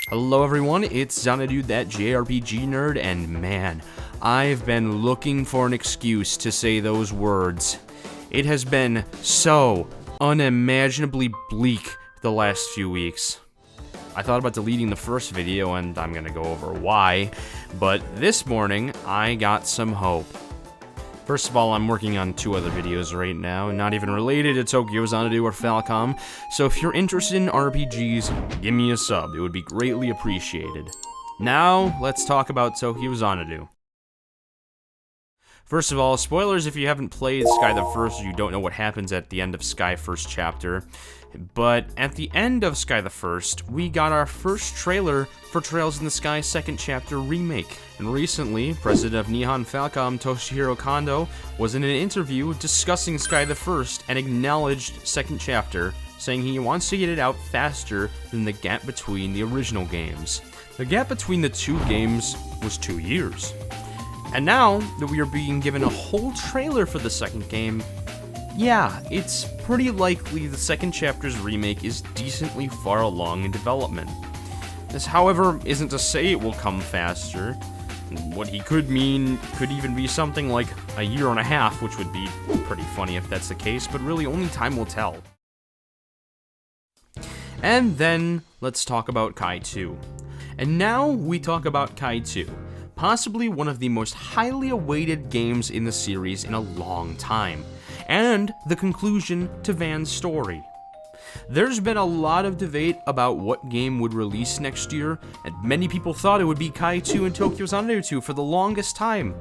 Hello everyone, it's Xanadu, that JRPG nerd, and man, I've been looking for an excuse to say those words. It has been so unimaginably bleak the last few weeks. I thought about deleting the first video, and I'm gonna go over why, but this morning, I got some hope. First of all, I'm working on 2 other videos right now, not even related to Tokyo Xanadu or Falcom, so if you're interested in RPGs, give me a sub, it would be greatly appreciated. Now, let's talk about Tokyo Xanadu. First of all, spoilers if you haven't played Sky the First or you don't know what happens at the end of Sky First Chapter. But at the end of Sky the First, we got our first trailer for Trails in the Sky Second Chapter Remake. And recently, President of Nihon Falcom, Toshihiro Kondo, was in an interview discussing Sky the First and acknowledged Second Chapter, saying he wants to get it out faster than the gap between the original games. The gap between the 2 games was 2 years. And now that we are being given a whole trailer for the second game, yeah, it's pretty likely the second chapter's remake is decently far along in development. This, however, isn't to say it will come faster. What he could mean could even be something like a year and a half, which would be pretty funny if that's the case, but really only time will tell. And then, let's talk about Kai 2. And now we talk about Kai 2. Possibly one of the most highly awaited games in the series in a long time, and the conclusion to Van's story. There's been a lot of debate about what game would release next year, and many people thought it would be Kai 2 and Tokyo Xanadu 2 for the longest time,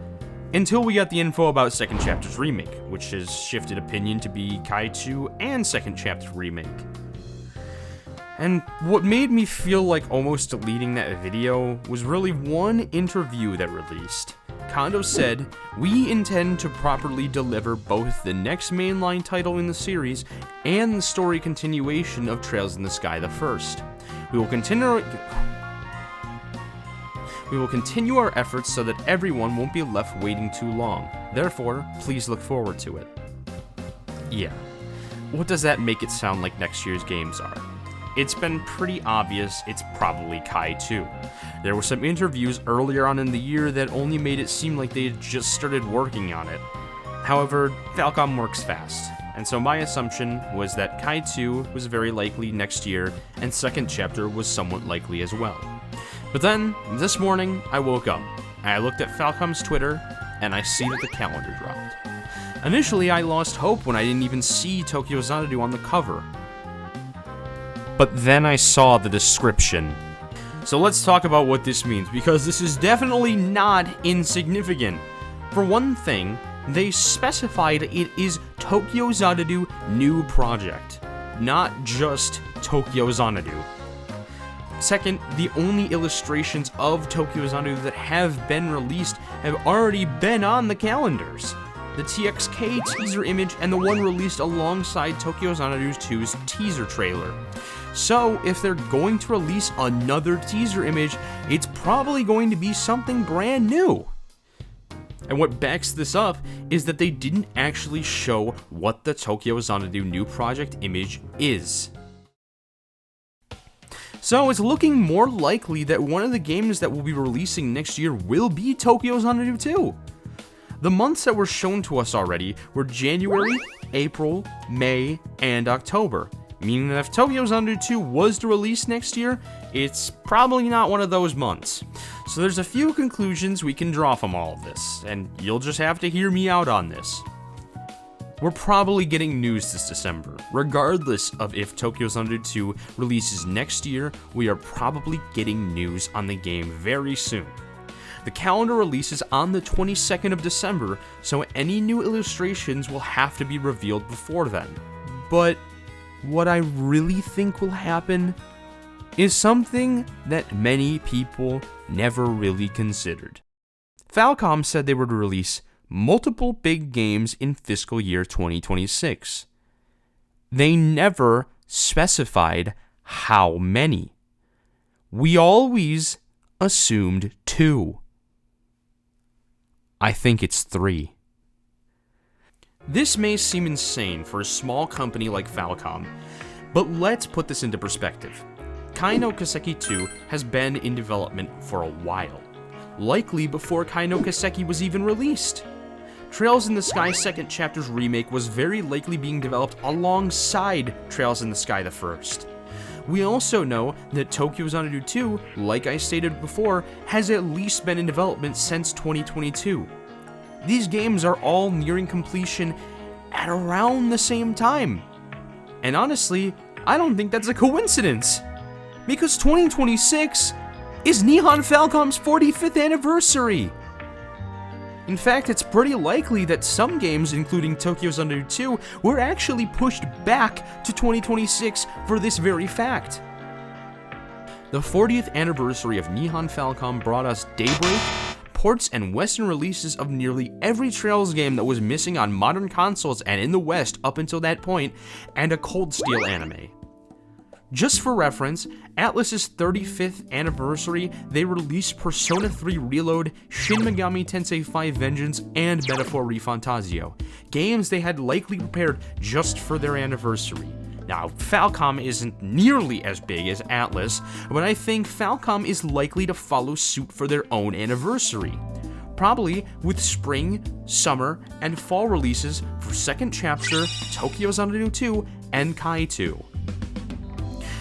until we got the info about Second Chapter's remake, which has shifted opinion to be Kai 2 and Second Chapter remake. And what made me feel like almost deleting that video was really one interview that released. Kondo said, "We intend to properly deliver both the next mainline title in the series and the story continuation of Trails in the Sky the First. We will continue our efforts so that everyone won't be left waiting too long. Therefore, please look forward to it." Yeah. What does that make it sound like next year's games are? It's been pretty obvious it's probably Kai 2. There were some interviews earlier on in the year that only made it seem like they had just started working on it. However, Falcom works fast, and so my assumption was that Kai 2 was very likely next year, and Second Chapter was somewhat likely as well. But then, this morning, I woke up, and I looked at Falcom's Twitter, and I see that the calendar dropped. Initially, I lost hope when I didn't even see Tokyo Xanadu on the cover. But then I saw the description. So let's talk about what this means, because this is definitely not insignificant. For one thing, they specified it is Tokyo Xanadu New Project, not just Tokyo Xanadu. Second, the only illustrations of Tokyo Xanadu that have been released have already been on the calendars. The TXK teaser image and the one released alongside Tokyo Xanadu 2's teaser trailer. So, if they're going to release another teaser image, it's probably going to be something brand new. And what backs this up is that they didn't actually show what the Tokyo Xanadu New Project image is. So, it's looking more likely that one of the games that will be releasing next year will be Tokyo Xanadu 2. The months that were shown to us already were January, April, May, and October, meaning that if Tokyo Xanadu 2 was to release next year, it's probably not one of those months. So there's a few conclusions we can draw from all of this, and you'll just have to hear me out on this. We're probably getting news this December. Regardless of if Tokyo Xanadu 2 releases next year, we are probably getting news on the game very soon. The calendar releases on the 22nd of December, so any new illustrations will have to be revealed before then. But what I really think will happen is something that many people never really considered. Falcom said they would release multiple big games in fiscal year 2026. They never specified how many. We always assumed 2. I think it's 3. This may seem insane for a small company like Falcom, but let's put this into perspective. Kai no Kiseki 2 has been in development for a while, likely before Kai no Kiseki was even released. Trails in the Sky Second Chapter's remake was very likely being developed alongside Trails in the Sky the First. We also know that Tokyo Xanadu 2, like I stated before, has at least been in development since 2022. These games are all nearing completion at around the same time. And honestly, I don't think that's a coincidence, because 2026 is Nihon Falcom's 45th anniversary. In fact, it's pretty likely that some games, including Tokyo Xanadu 2, were actually pushed back to 2026 for this very fact. The 40th anniversary of Nihon Falcom brought us Daybreak, ports and Western releases of nearly every Trails game that was missing on modern consoles and in the West up until that point, and a Cold Steel anime. Just for reference, Atlus's 35th anniversary, they released Persona 3 Reload, Shin Megami Tensei 5 Vengeance, and Metaphor ReFantazio, games they had likely prepared just for their anniversary. Now, Falcom isn't nearly as big as Atlus, but I think Falcom is likely to follow suit for their own anniversary. Probably with spring, summer, and fall releases for Second Chapter, Tokyo Xanadu 2, and Kai 2.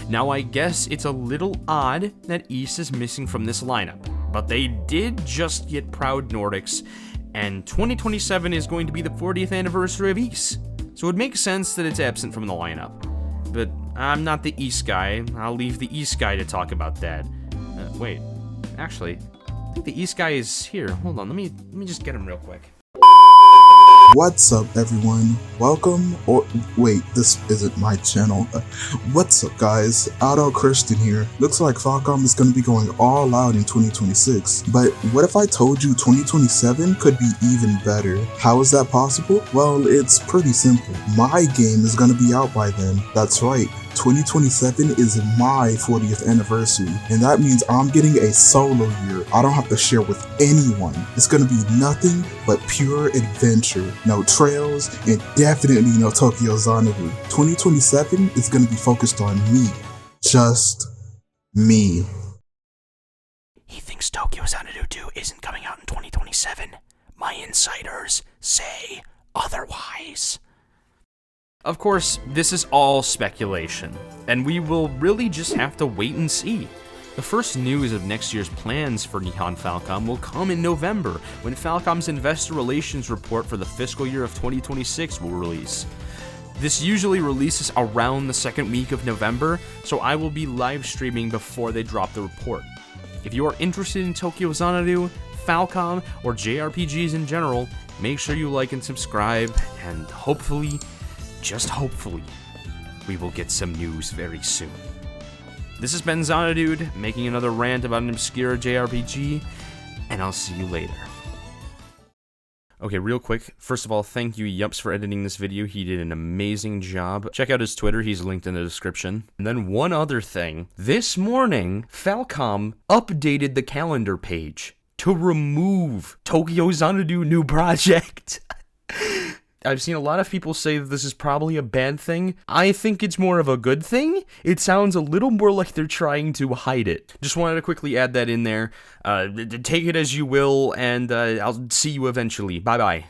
Now, I guess it's a little odd that Ys is missing from this lineup, but they did just get Proud Nordics, and 2027 is going to be the 40th anniversary of Ys, so it makes sense that it's absent from the lineup. But I'm not the Ys guy. I'll leave the Ys guy to talk about that. Wait, actually, I think the Ys guy is here. Hold on, let me just get him real quick. What's up, everyone? Welcome, or wait, this isn't my channel. What's up, guys? Otto Christian here. Looks like Falcom is going to be going all out in 2026, but what if I told you 2027 could be even better? How is that possible? Well, it's pretty simple. My game is going to be out by then. That's right. 2027 is my 40th anniversary, and that means I'm getting a solo year I don't have to share with anyone. It's gonna be nothing but pure adventure. No trails, and definitely no Tokyo Xanadu. 2027 is gonna be focused on me. Just me. He thinks Tokyo Xanadu 2 isn't coming out in 2027. My insiders say otherwise. Of course, this is all speculation, and we will really just have to wait and see. The first news of next year's plans for Nihon Falcom will come in November, when Falcom's investor relations report for the fiscal year of 2026 will release. This usually releases around the second week of November, so I will be live streaming before they drop the report. If you are interested in Tokyo Xanadu, Falcom, or JRPGs in general, make sure you like and subscribe, and hopefully, just hopefully, we will get some news very soon. This has been Xanadu, making another rant about an obscure JRPG, and I'll see you later. Okay, real quick, first of all, thank you Yupz for editing this video. He did an amazing job. Check out his Twitter, he's linked in the description. And then one other thing, this morning, Falcom updated the calendar page to remove Tokyo Xanadu new project. I've seen a lot of people say that this is probably a bad thing. I think it's more of a good thing. It sounds a little more like they're trying to hide it. Just wanted to quickly add that in there. Take it as you will, and I'll see you eventually. Bye-bye.